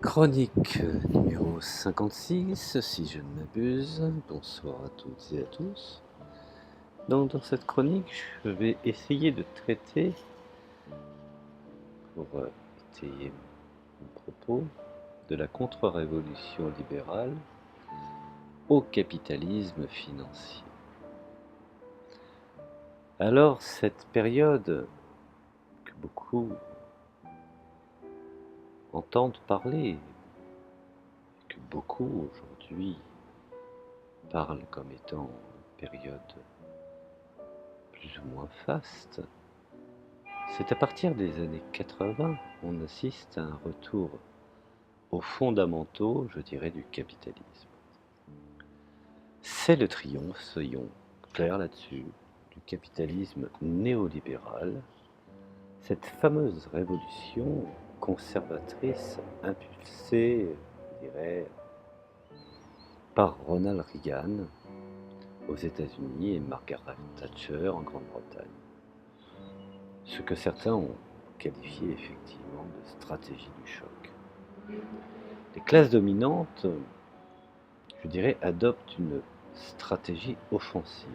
Chronique numéro 56, si je ne m'abuse. Bonsoir à toutes et à tous. Dans cette chronique, je vais essayer de traiter, pour étayer mon propos, de la contre-révolution libérale au capitalisme financier. Alors, cette période que beaucoup entendent parler, que beaucoup aujourd'hui parlent comme étant une période plus ou moins faste, c'est à partir des années 80 qu'on assiste à un retour aux fondamentaux, je dirais, du capitalisme. C'est le triomphe, soyons clairs là-dessus, du capitalisme néolibéral, cette fameuse révolution conservatrice impulsée, je dirais, par Ronald Reagan aux États-Unis et Margaret Thatcher en Grande-Bretagne. Ce que certains ont qualifié effectivement de stratégie du choc. Les classes dominantes, je dirais, adoptent une stratégie offensive.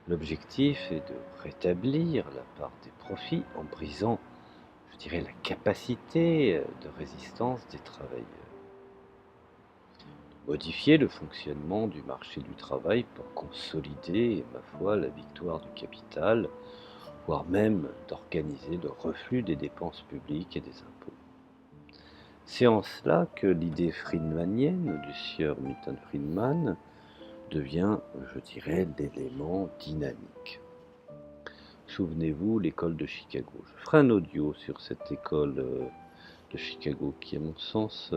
L'objectif est de rétablir la part des profits en brisant, je dirais, la capacité de résistance des travailleurs. Modifier le fonctionnement du marché du travail pour consolider, ma foi, la victoire du capital, voire même d'organiser le reflux des dépenses publiques et des impôts. C'est en cela que l'idée friedmanienne du sieur Milton Friedman devient, je dirais, l'élément dynamique. Souvenez-vous, l'école de Chicago. Je ferai un audio sur cette école de Chicago qui, à mon sens,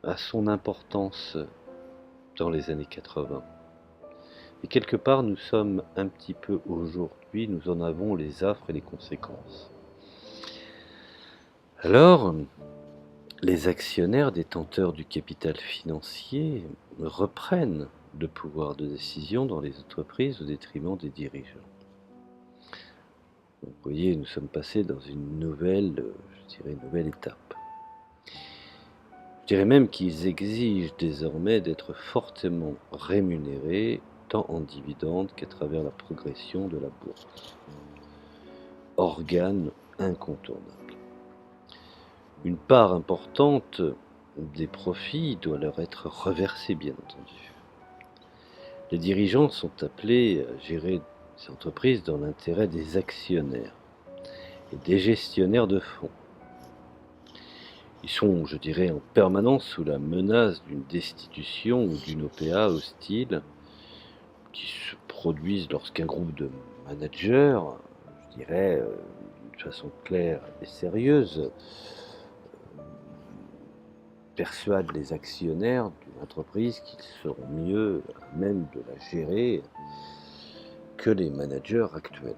a son importance dans les années 80. Et quelque part, nous sommes un petit peu aujourd'hui, nous en avons les affres et les conséquences. Alors, les actionnaires détenteurs du capital financier reprennent le pouvoir de décision dans les entreprises au détriment des dirigeants. Donc, vous voyez, nous sommes passés dans une nouvelle étape. Je dirais même qu'ils exigent désormais d'être fortement rémunérés, tant en dividendes qu'à travers la progression de la bourse. Organe incontournable. Une part importante des profits doit leur être reversée, bien entendu. Les dirigeants sont appelés à gérer ces entreprises dans l'intérêt des actionnaires et des gestionnaires de fonds. Ils sont, je dirais, en permanence sous la menace d'une destitution ou d'une OPA hostile qui se produisent lorsqu'un groupe de managers, je dirais, d'une façon claire et sérieuse, persuade les actionnaires d'une entreprise qu'ils seront mieux à même de la gérer que les managers actuels.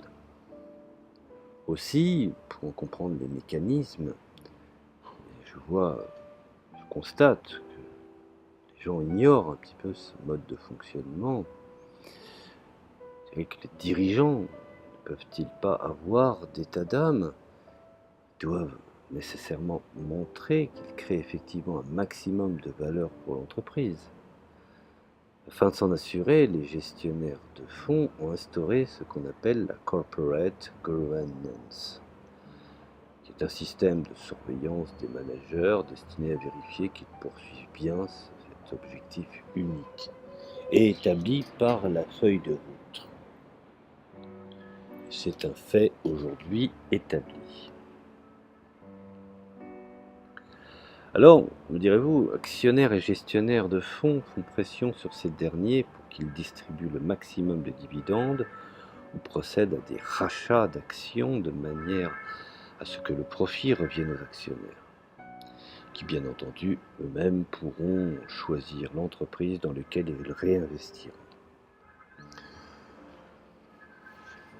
Aussi, pour en comprendre les mécanismes, je constate que les gens ignorent un petit peu ce mode de fonctionnement. C'est que les dirigeants ne peuvent-ils pas avoir d'état d'âme? Ils doivent nécessairement montrer qu'ils créent effectivement un maximum de valeur pour l'entreprise. Afin de s'en assurer, les gestionnaires de fonds ont instauré ce qu'on appelle la corporate governance, qui est un système de surveillance des managers destiné à vérifier qu'ils poursuivent bien cet objectif unique et établi par la feuille de route. C'est un fait aujourd'hui établi. Alors, me direz-vous, actionnaires et gestionnaires de fonds font pression sur ces derniers pour qu'ils distribuent le maximum de dividendes ou procèdent à des rachats d'actions de manière à ce que le profit revienne aux actionnaires, qui bien entendu eux-mêmes pourront choisir l'entreprise dans laquelle ils réinvestiront.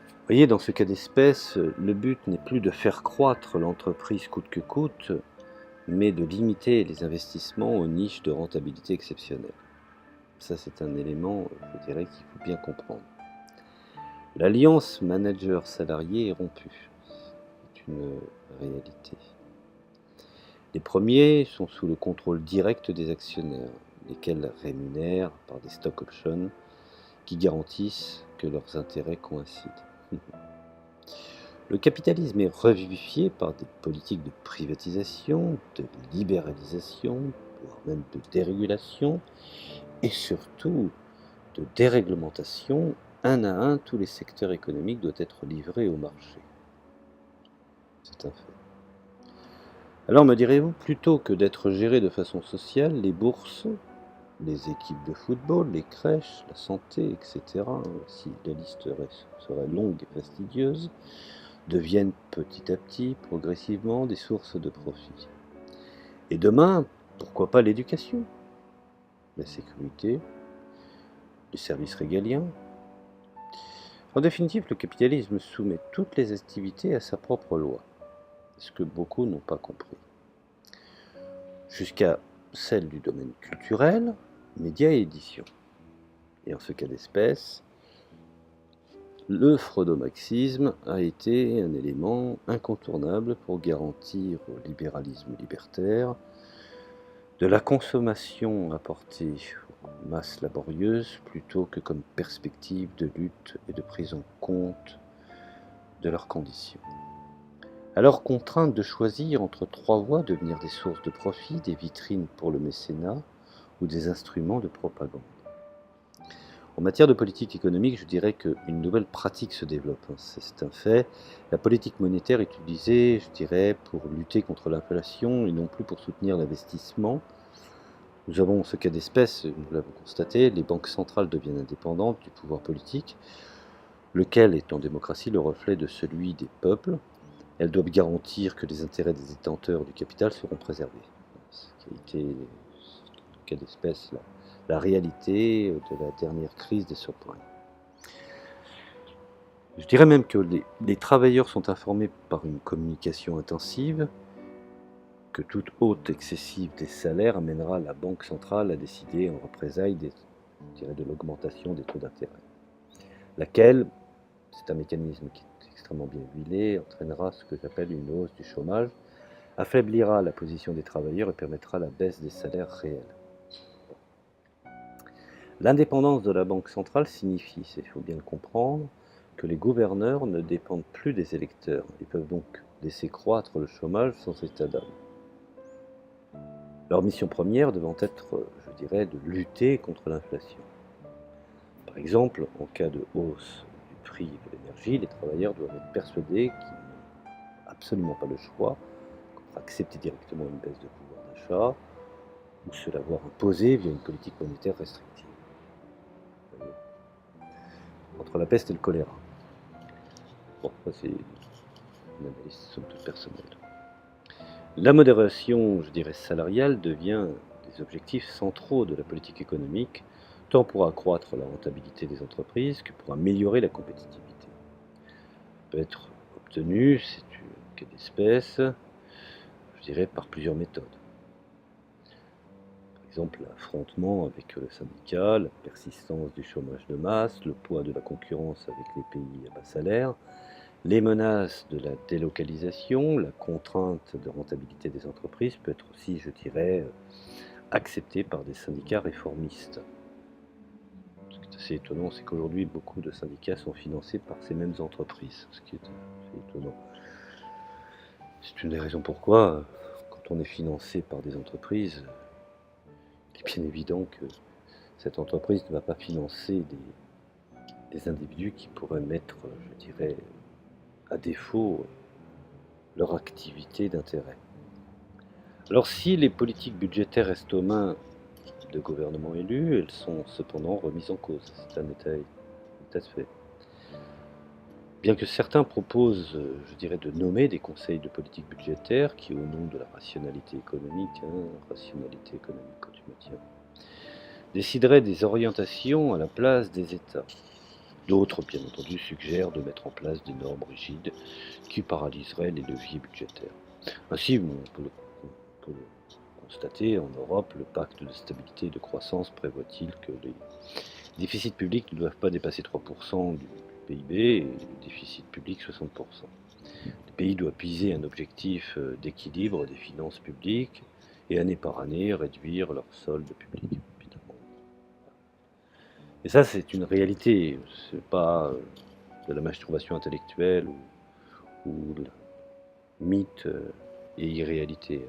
Vous voyez, dans ce cas d'espèce, le but n'est plus de faire croître l'entreprise coûte que coûte, mais de limiter les investissements aux niches de rentabilité exceptionnelle. Ça, c'est un élément, je dirais, qu'il faut bien comprendre. L'alliance manager-salarié est rompue. C'est une réalité. Les premiers sont sous le contrôle direct des actionnaires, lesquels rémunèrent par des stock options qui garantissent que leurs intérêts coïncident. Le capitalisme est revivifié par des politiques de privatisation, de libéralisation, voire même de dérégulation, et surtout de déréglementation. Un à un, tous les secteurs économiques doivent être livrés au marché. C'est un fait. Alors me direz-vous, plutôt que d'être gérés de façon sociale, les bourses, les équipes de football, les crèches, la santé, etc., si la liste serait longue et fastidieuse, deviennent petit à petit, progressivement, des sources de profit. Et demain, pourquoi pas l'éducation, la sécurité, les services régaliens. En définitive, le capitalisme soumet toutes les activités à sa propre loi, ce que beaucoup n'ont pas compris. Jusqu'à celle du domaine culturel, médias et édition. Et en ce cas d'espèce, le freudomarxisme a été un élément incontournable pour garantir au libéralisme libertaire de la consommation apportée aux masses laborieuses plutôt que comme perspective de lutte et de prise en compte de leurs conditions. Alors contraintes de choisir entre trois voies, devenir des sources de profit, des vitrines pour le mécénat ou des instruments de propagande. En matière de politique économique, je dirais qu'une nouvelle pratique se développe, c'est un fait. La politique monétaire est utilisée, je dirais, pour lutter contre l'inflation et non plus pour soutenir l'investissement. Nous avons ce cas d'espèce, nous l'avons constaté, les banques centrales deviennent indépendantes du pouvoir politique, lequel est en démocratie le reflet de celui des peuples. Elles doivent garantir que les intérêts des détenteurs du capital seront préservés. Ce qui a été, le cas d'espèce, la réalité de la dernière crise des subprimes. Je dirais même que les travailleurs sont informés par une communication intensive, que toute hausse excessive des salaires amènera la Banque centrale à décider en représailles de l'augmentation des taux d'intérêt, laquelle, c'est un mécanisme qui est extrêmement bien huilé, entraînera ce que j'appelle une hausse du chômage, affaiblira la position des travailleurs et permettra la baisse des salaires réels. L'indépendance de la Banque centrale signifie, il faut bien le comprendre, que les gouverneurs ne dépendent plus des électeurs. Ils peuvent donc laisser croître le chômage sans état d'âme. Leur mission première devant être, je dirais, de lutter contre l'inflation. Par exemple, en cas de hausse du prix de l'énergie, les travailleurs doivent être persuadés qu'ils n'ont absolument pas le choix, qu'on va accepter directement une baisse de pouvoir d'achat, ou se l'avoir imposé via une politique monétaire restrictive. Entre la peste et le choléra. Bon, ça c'est une analyse somme toute personnelle. La modération, je dirais, salariale devient des objectifs centraux de la politique économique, tant pour accroître la rentabilité des entreprises que pour améliorer la compétitivité. Elle peut être obtenue, c'est un cas d'espèce, je dirais, par plusieurs méthodes. Par exemple, l'affrontement avec le syndicat, la persistance du chômage de masse, le poids de la concurrence avec les pays à bas salaire, les menaces de la délocalisation, la contrainte de rentabilité des entreprises peut être aussi, je dirais, acceptée par des syndicats réformistes. Ce qui est assez étonnant, c'est qu'aujourd'hui, beaucoup de syndicats sont financés par ces mêmes entreprises, ce qui est assez étonnant. C'est une des raisons pourquoi, quand on est financé par des entreprises, il est bien évident que cette entreprise ne va pas financer des individus qui pourraient mettre, je dirais, à défaut leur activité d'intérêt. Alors si les politiques budgétaires restent aux mains de gouvernements élus, elles sont cependant remises en cause. C'est un état de fait. Bien que certains proposent, je dirais, de nommer des conseils de politique budgétaire qui, au nom de la rationalité économique, quand tu me tiens, décideraient des orientations à la place des États. D'autres, bien entendu, suggèrent de mettre en place des normes rigides qui paralyseraient les leviers budgétaires. Ainsi, on peut le constater, en Europe, le pacte de stabilité et de croissance prévoit-il que les déficits publics ne doivent pas dépasser 3% du PIB et le déficit public 60%. Le pays doit viser un objectif d'équilibre des finances publiques et année par année réduire leur solde public, évidemment. Et ça, c'est une réalité, c'est pas de la masturbation intellectuelle ou de la mythe et irréalité.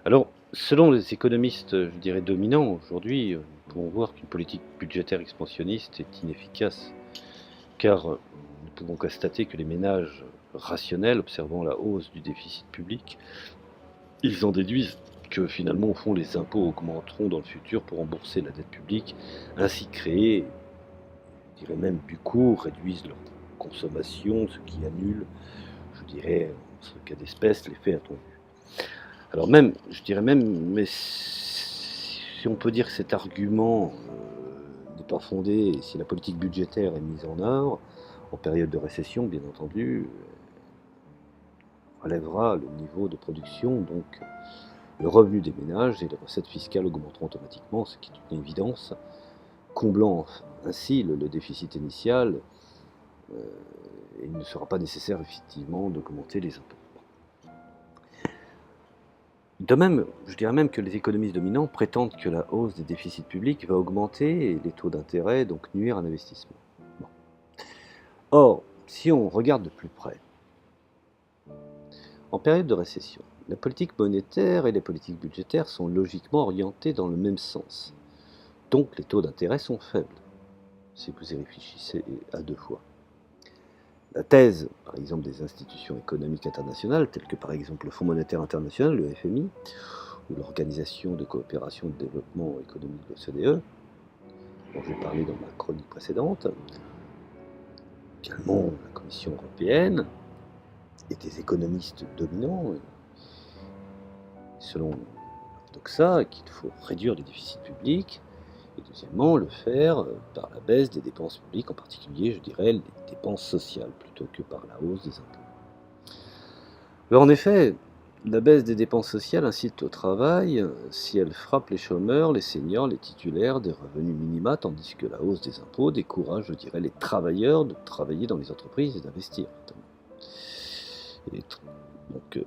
Alors, selon les économistes, je dirais dominants aujourd'hui, nous pouvons voir qu'une politique budgétaire expansionniste est inefficace, car nous pouvons constater que les ménages rationnels, observant la hausse du déficit public, ils en déduisent que finalement, au fond, les impôts augmenteront dans le futur pour rembourser la dette publique, ainsi créer, je dirais même du coup, réduisent leur consommation, ce qui annule, je dirais, en ce cas d'espèce, l'effet attendu. Alors même, je dirais même, mais si on peut dire que cet argument n'est pas fondé, si la politique budgétaire est mise en œuvre, en période de récession, bien entendu, relèvera le niveau de production, donc le revenu des ménages et les recettes fiscales augmenteront automatiquement, ce qui est une évidence, comblant ainsi le déficit initial, et il ne sera pas nécessaire effectivement d'augmenter les impôts. De même, je dirais même que les économistes dominants prétendent que la hausse des déficits publics va augmenter les taux d'intérêt, donc nuire à l'investissement. Bon. Or, si on regarde de plus près, en période de récession, la politique monétaire et les politiques budgétaires sont logiquement orientées dans le même sens. Donc les taux d'intérêt sont faibles, si vous y réfléchissez à deux fois. La thèse, par exemple, des institutions économiques internationales, telles que par exemple le Fonds monétaire international, le FMI, ou l'Organisation de coopération et de développement économique, l'OCDE, dont j'ai parlé dans ma chronique précédente, également la Commission européenne, et des économistes dominants, selon l'orthodoxa, qu'il faut réduire les déficits publics, et deuxièmement, le faire par la baisse des dépenses publiques, en particulier, je dirais, les dépenses sociales, plutôt que par la hausse des impôts. Alors en effet, la baisse des dépenses sociales incite au travail si elle frappe les chômeurs, les seniors, les titulaires des revenus minima, tandis que la hausse des impôts décourage, je dirais, les travailleurs de travailler dans les entreprises et d'investir. Donc,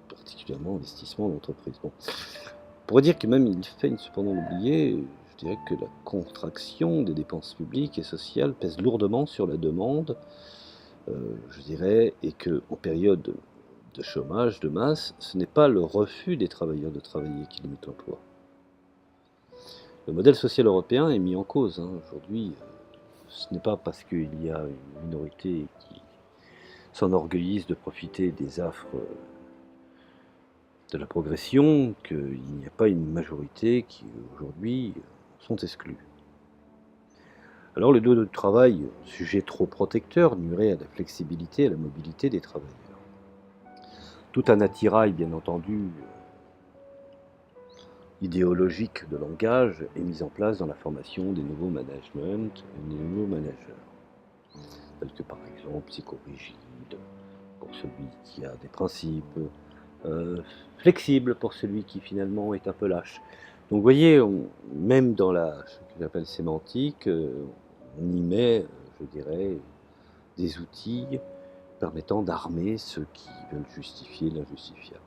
particulièrement investissement en entreprise. Bon. On pourrait dire que même il fait cependant oublier, je dirais que la contraction des dépenses publiques et sociales pèse lourdement sur la demande, je dirais, et qu'en période de chômage de masse, ce n'est pas le refus des travailleurs de travailler qui limite l'emploi. Le modèle social européen est mis en cause. Aujourd'hui, ce n'est pas parce qu'il y a une minorité qui s'enorgueillissent de profiter des affres de la progression qu'il n'y a pas une majorité qui, aujourd'hui, sont exclus. Alors le droit du travail, sujet trop protecteur, nuirait à la flexibilité et à la mobilité des travailleurs. Tout un attirail, bien entendu, idéologique de langage est mis en place dans la formation des nouveaux managements et des nouveaux managers, tels que par exemple psychorigide, pour celui qui a des principes, flexible pour celui qui finalement est un peu lâche. Donc vous voyez, même dans ce que j'appelle sémantique, on y met, je dirais, des outils permettant d'armer ceux qui veulent justifier l'injustifiable.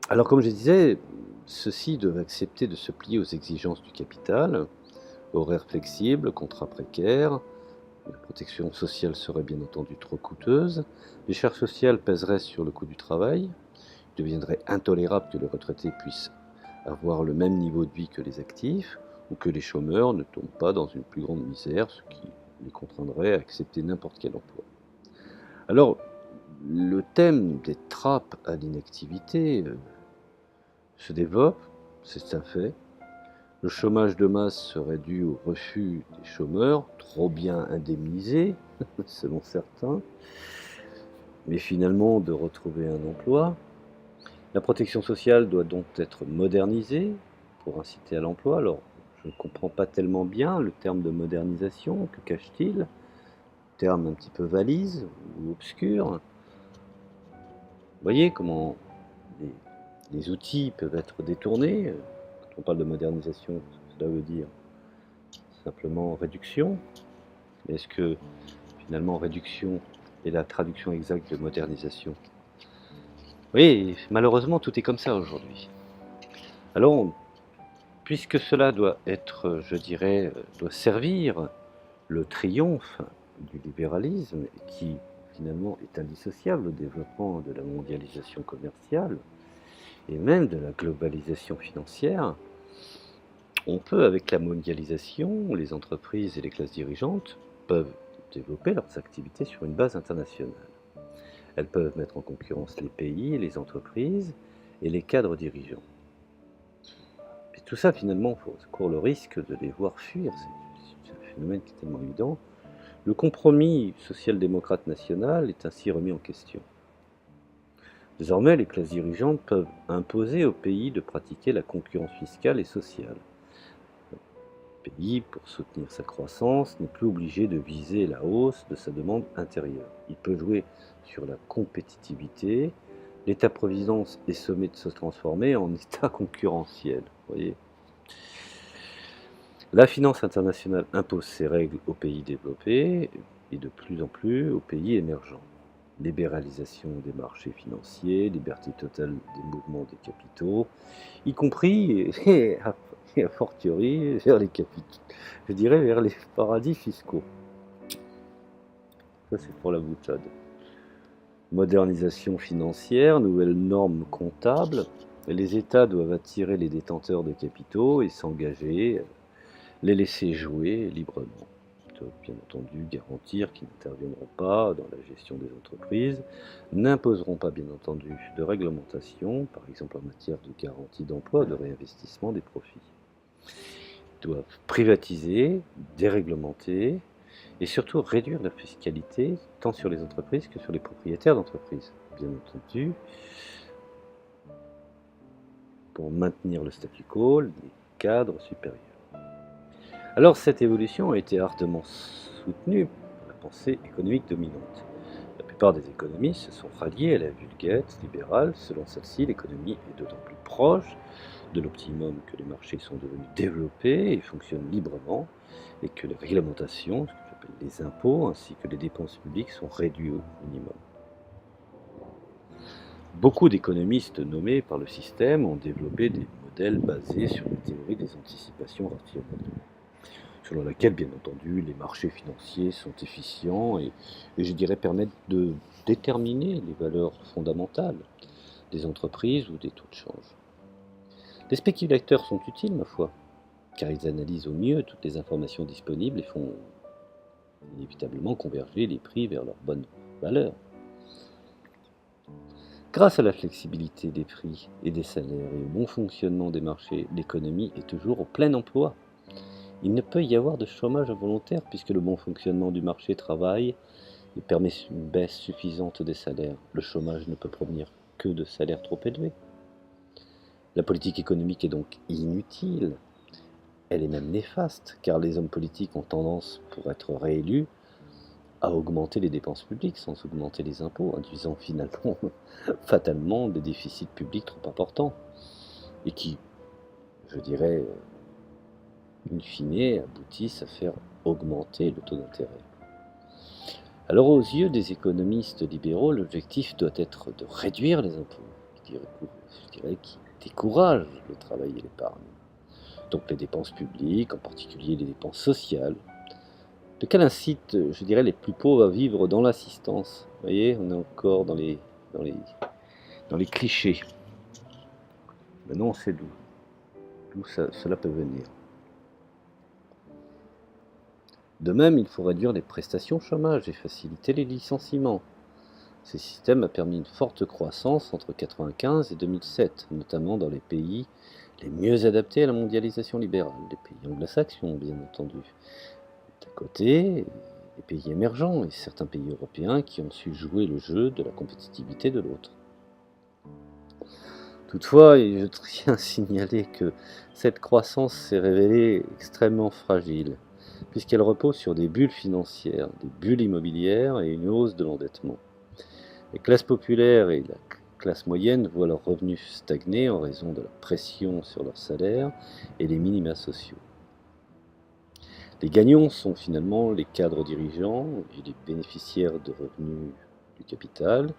Alors comme je disais, ceux-ci doivent accepter de se plier aux exigences du capital, horaires flexibles, contrats précaires. La protection sociale serait bien entendu trop coûteuse, les charges sociales pèseraient sur le coût du travail, il deviendrait intolérable que les retraités puissent avoir le même niveau de vie que les actifs, ou que les chômeurs ne tombent pas dans une plus grande misère, ce qui les contraindrait à accepter n'importe quel emploi. Alors, le thème des trappes à l'inactivité se développe, c'est un fait. Le chômage de masse serait dû au refus des chômeurs, trop bien indemnisés, selon certains, mais finalement de retrouver un emploi. La protection sociale doit donc être modernisée pour inciter à l'emploi. Alors, je ne comprends pas tellement bien le terme de modernisation, que cache-t-il? Terme un petit peu valise ou obscur. Vous voyez comment les outils peuvent être détournés. Quand on parle de modernisation, cela veut dire simplement réduction. Est-ce que finalement réduction est la traduction exacte de modernisation? Oui, malheureusement tout est comme ça aujourd'hui. Alors, puisque cela doit être, je dirais, doit servir le triomphe du libéralisme, qui finalement est indissociable au développement de la mondialisation commerciale et même de la globalisation financière, on peut, avec la mondialisation, les entreprises et les classes dirigeantes peuvent développer leurs activités sur une base internationale. Elles peuvent mettre en concurrence les pays, les entreprises et les cadres dirigeants. Et tout ça, finalement, ça court le risque de les voir fuir. C'est un phénomène qui est tellement évident. Le compromis social-démocrate national est ainsi remis en question. Désormais, les classes dirigeantes peuvent imposer au pays de pratiquer la concurrence fiscale et sociale. Le pays, pour soutenir sa croissance, n'est plus obligé de viser la hausse de sa demande intérieure. Il peut jouer sur la compétitivité. L'État-providence est sommé de se transformer en État concurrentiel. Voyez. La finance internationale impose ses règles aux pays développés et de plus en plus aux pays émergents. Libéralisation des marchés financiers, liberté totale des mouvements des capitaux, y compris, et a fortiori, vers les capitaux, je dirais vers les paradis fiscaux. Ça, c'est pour la boutade. Modernisation financière, nouvelles normes comptables. Les États doivent attirer les détenteurs de capitaux et s'engager, les laisser jouer librement. Ils doivent bien entendu garantir qu'ils n'interviendront pas dans la gestion des entreprises, n'imposeront pas bien entendu de réglementation, par exemple en matière de garantie d'emploi, de réinvestissement des profits. Ils doivent privatiser, déréglementer et surtout réduire la fiscalité tant sur les entreprises que sur les propriétaires d'entreprises, bien entendu, pour maintenir le statu quo, les cadres supérieurs. Alors cette évolution a été ardemment soutenue par la pensée économique dominante. La plupart des économistes se sont ralliés à la vulgate libérale. Selon celle-ci, l'économie est d'autant plus proche de l'optimum que les marchés sont devenus développés et fonctionnent librement, et que les réglementations, ce que j'appelle les impôts, ainsi que les dépenses publiques sont réduits au minimum. Beaucoup d'économistes nommés par le système ont développé des modèles basés sur la théorie des anticipations rationnelles, selon laquelle, bien entendu, les marchés financiers sont efficients et je dirais permettent de déterminer les valeurs fondamentales des entreprises ou des taux de change. Les spéculateurs sont utiles, ma foi, car ils analysent au mieux toutes les informations disponibles et font inévitablement converger les prix vers leur bonne valeur. Grâce à la flexibilité des prix et des salaires et au bon fonctionnement des marchés, l'économie est toujours au plein emploi. Il ne peut y avoir de chômage involontaire puisque le bon fonctionnement du marché travaille et permet une baisse suffisante des salaires. Le chômage ne peut provenir que de salaires trop élevés. La politique économique est donc inutile. Elle est même néfaste, car les hommes politiques ont tendance, pour être réélus, à augmenter les dépenses publiques sans augmenter les impôts, induisant finalement, fatalement, des déficits publics trop importants, et qui, je dirais, in fine, aboutissent à faire augmenter le taux d'intérêt. Alors aux yeux des économistes libéraux, l'objectif doit être de réduire les impôts, je dirais qui découragent le travail et l'épargne. Donc les dépenses publiques, en particulier les dépenses sociales, lequel incite, je dirais, les plus pauvres à vivre dans l'assistance. Vous voyez, on est encore dans les clichés. Maintenant, on sait d'où cela peut venir. De même, il faut réduire les prestations chômage et faciliter les licenciements. Ce système a permis une forte croissance entre 1995 et 2007, notamment dans les pays les mieux adaptés à la mondialisation libérale, les pays anglo-saxons, bien entendu. D'un côté, les pays émergents et certains pays européens qui ont su jouer le jeu de la compétitivité de l'autre. Toutefois, je tiens à signaler que cette croissance s'est révélée extrêmement fragile, puisqu'elle repose sur des bulles financières, des bulles immobilières et une hausse de l'endettement. Les classes populaires et la classe moyenne voient leurs revenus stagner en raison de la pression sur leurs salaires et les minima sociaux. Les gagnants sont finalement les cadres dirigeants et les bénéficiaires de revenus du capital.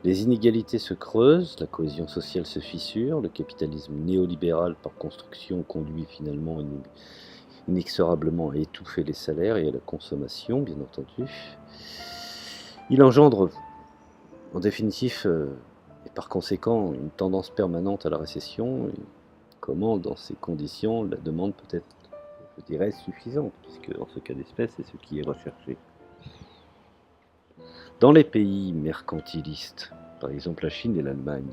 Les inégalités se creusent, la cohésion sociale se fissure, le capitalisme néolibéral par construction conduit finalement inexorablement à étouffer les salaires et à la consommation, bien entendu. Il engendre en définitive et par conséquent une tendance permanente à la récession. Et comment, dans ces conditions, la demande peut être, je dirais, suffisante, puisque dans ce cas d'espèce, c'est ce qui est recherché. Dans les pays mercantilistes, par exemple la Chine et l'Allemagne,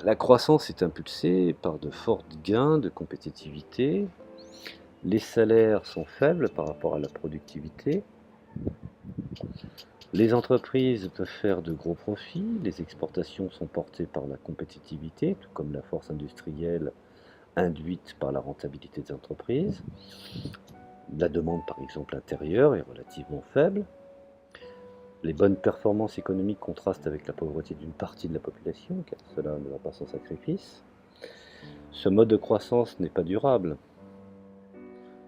la croissance est impulsée par de forts gains de compétitivité. Les salaires sont faibles par rapport à la productivité. Les entreprises peuvent faire de gros profits. Les exportations sont portées par la compétitivité, tout comme la force industrielle induite par la rentabilité des entreprises. La demande, par exemple, intérieure est relativement faible. Les bonnes performances économiques contrastent avec la pauvreté d'une partie de la population, car cela ne va pas sans sacrifice. Ce mode de croissance n'est pas durable.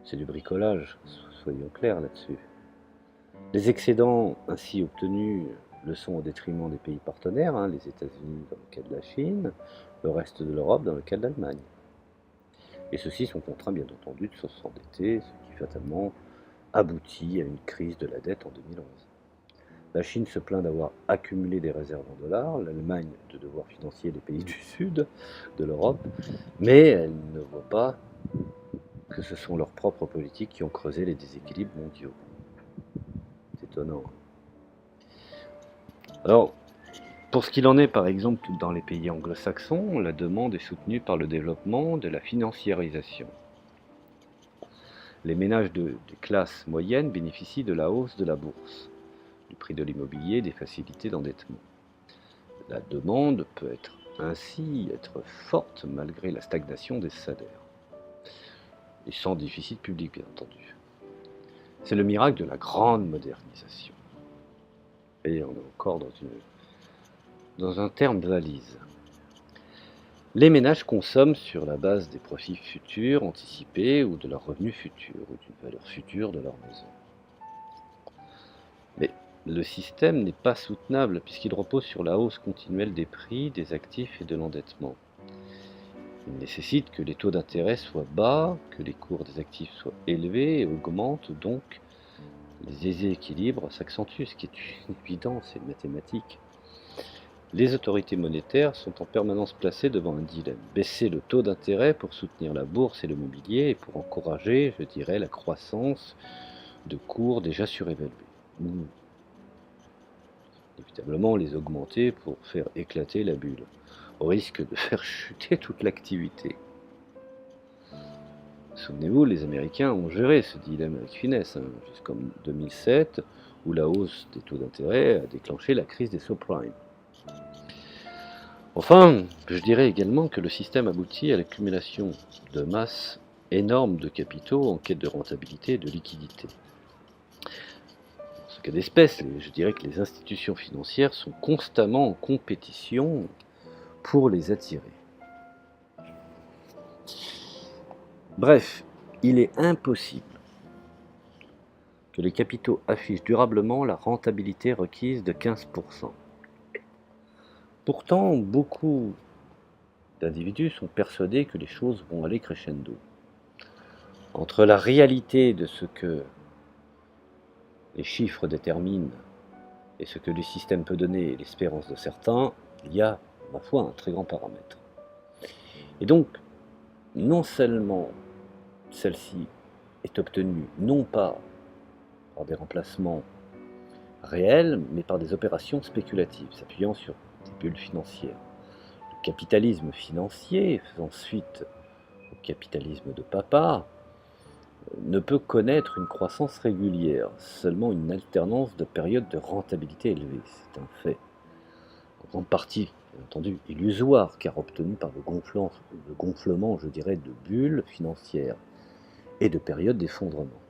C'est du bricolage, soyons clairs là-dessus. Les excédents ainsi obtenus le sont au détriment des pays partenaires, les États-Unis dans le cas de la Chine, le reste de l'Europe dans le cas de l'Allemagne. Et ceux-ci sont contraints bien entendu de s'endetter, ce qui fatalement aboutit à une crise de la dette en 2011. La Chine se plaint d'avoir accumulé des réserves en dollars, l'Allemagne de devoir financer les pays du sud de l'Europe, mais elle ne voit pas que ce sont leurs propres politiques qui ont creusé les déséquilibres mondiaux. C'est étonnant. Alors, pour ce qu'il en est par exemple dans les pays anglo-saxons, la demande est soutenue par le développement de la financiarisation. Les ménages des classes moyennes bénéficient de la hausse de la bourse, du prix de l'immobilier, des facilités d'endettement. La demande peut ainsi être forte malgré la stagnation des salaires. Et sans déficit public, bien entendu. C'est le miracle de la grande modernisation. Et on est encore dans un terme valise. Les ménages consomment sur la base des profits futurs anticipés ou de leurs revenus futurs ou d'une valeur future de leur maison. Mais le système n'est pas soutenable puisqu'il repose sur la hausse continuelle des prix, des actifs et de l'endettement. Il nécessite que les taux d'intérêt soient bas, que les cours des actifs soient élevés et augmentent, donc les déséquilibres s'accentuent, ce qui est une évidence et mathématique. Les autorités monétaires sont en permanence placées devant un dilemme. Baisser le taux d'intérêt pour soutenir la bourse et le mobilier et pour encourager, je dirais, la croissance de cours déjà surévalués. Ou évidemment les augmenter pour faire éclater la bulle, au risque de faire chuter toute l'activité. Souvenez-vous, les Américains ont géré ce dilemme avec finesse, jusqu'en 2007, où la hausse des taux d'intérêt a déclenché la crise des subprimes. Enfin, je dirais également que le système aboutit à l'accumulation de masses énormes de capitaux en quête de rentabilité et de liquidité. Dans ce cas d'espèce, je dirais que les institutions financières sont constamment en compétition pour les attirer. Bref, il est impossible que les capitaux affichent durablement la rentabilité requise de 15%. Pourtant, beaucoup d'individus sont persuadés que les choses vont aller crescendo. Entre la réalité de ce que les chiffres déterminent et ce que le système peut donner et l'espérance de certains, il y a, ma foi, un très grand paramètre. Et donc, non seulement celle-ci est obtenue non pas par des remplacements réels, mais par des opérations spéculatives, s'appuyant sur des bulles financières. Le capitalisme financier, faisant suite au capitalisme de papa, ne peut connaître une croissance régulière, seulement une alternance de périodes de rentabilité élevée, c'est un fait. En grande partie, bien entendu, illusoire, car obtenu par le gonflement, je dirais, de bulles financières et de périodes d'effondrement.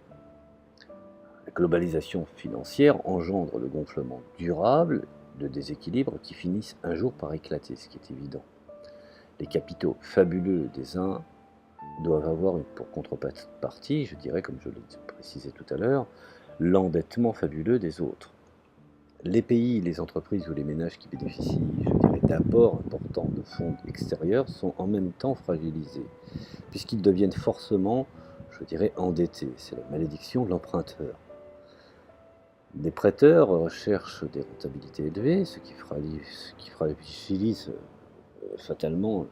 La globalisation financière engendre le gonflement durable de déséquilibres qui finissent un jour par éclater, ce qui est évident. Les capitaux fabuleux des uns doivent avoir pour contrepartie, je dirais, comme je l'ai précisé tout à l'heure, l'endettement fabuleux des autres. Les pays, les entreprises ou les ménages qui bénéficient, je dirais, d'apports importants de fonds extérieurs sont en même temps fragilisés, puisqu'ils deviennent forcément, je dirais, endettés. C'est la malédiction de l'emprunteur. Les prêteurs recherchent des rentabilités élevées, ce qui fragilise fatalement,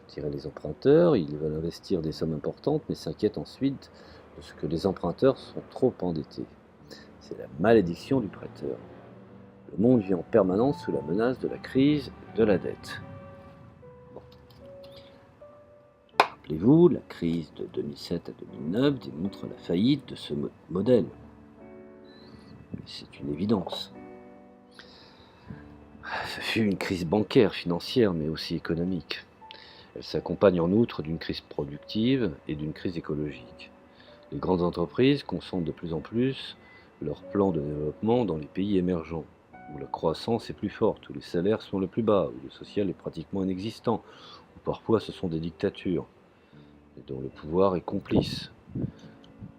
je dirais, les emprunteurs. Ils veulent investir des sommes importantes, mais s'inquiètent ensuite de ce que les emprunteurs sont trop endettés. C'est la malédiction du prêteur. Le monde vit en permanence sous la menace de la crise de la dette. Bon. Rappelez-vous, la crise de 2007 à 2009 démontre la faillite de ce modèle. C'est une évidence. Ce fut une crise bancaire, financière, mais aussi économique. Elle s'accompagne en outre d'une crise productive et d'une crise écologique. Les grandes entreprises concentrent de plus en plus leurs plans de développement dans les pays émergents, où la croissance est plus forte, où les salaires sont les plus bas, où le social est pratiquement inexistant, où parfois ce sont des dictatures, et dont le pouvoir est complice.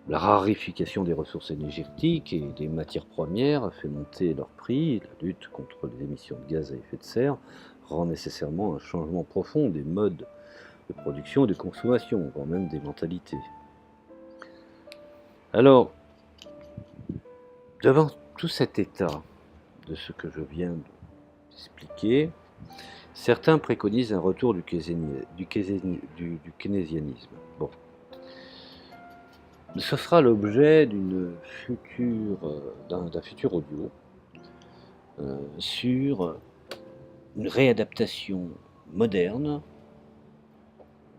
La raréfaction des ressources énergétiques et des matières premières a fait monter leurs prix. La lutte contre les émissions de gaz à effet de serre rend nécessairement un changement profond des modes de production et de consommation, voire même des mentalités. Alors, devant tout cet état de ce que je viens d'expliquer, certains préconisent un retour du keynésianisme. Bon. Ce sera l'objet d'un futur audio sur une réadaptation moderne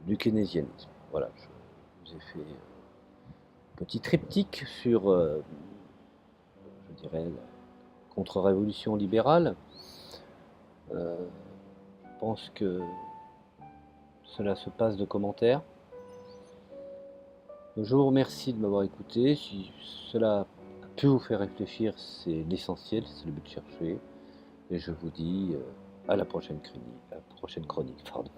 du keynésianisme. Voilà, je vous ai fait un petit triptyque sur, je dirais, la contre-révolution libérale. Je pense que cela se passe de commentaires. Je vous remercie de m'avoir écouté. Si cela a pu vous faire réfléchir, c'est l'essentiel, c'est le but de chercher. Et je vous dis à la prochaine chronique. Pardon.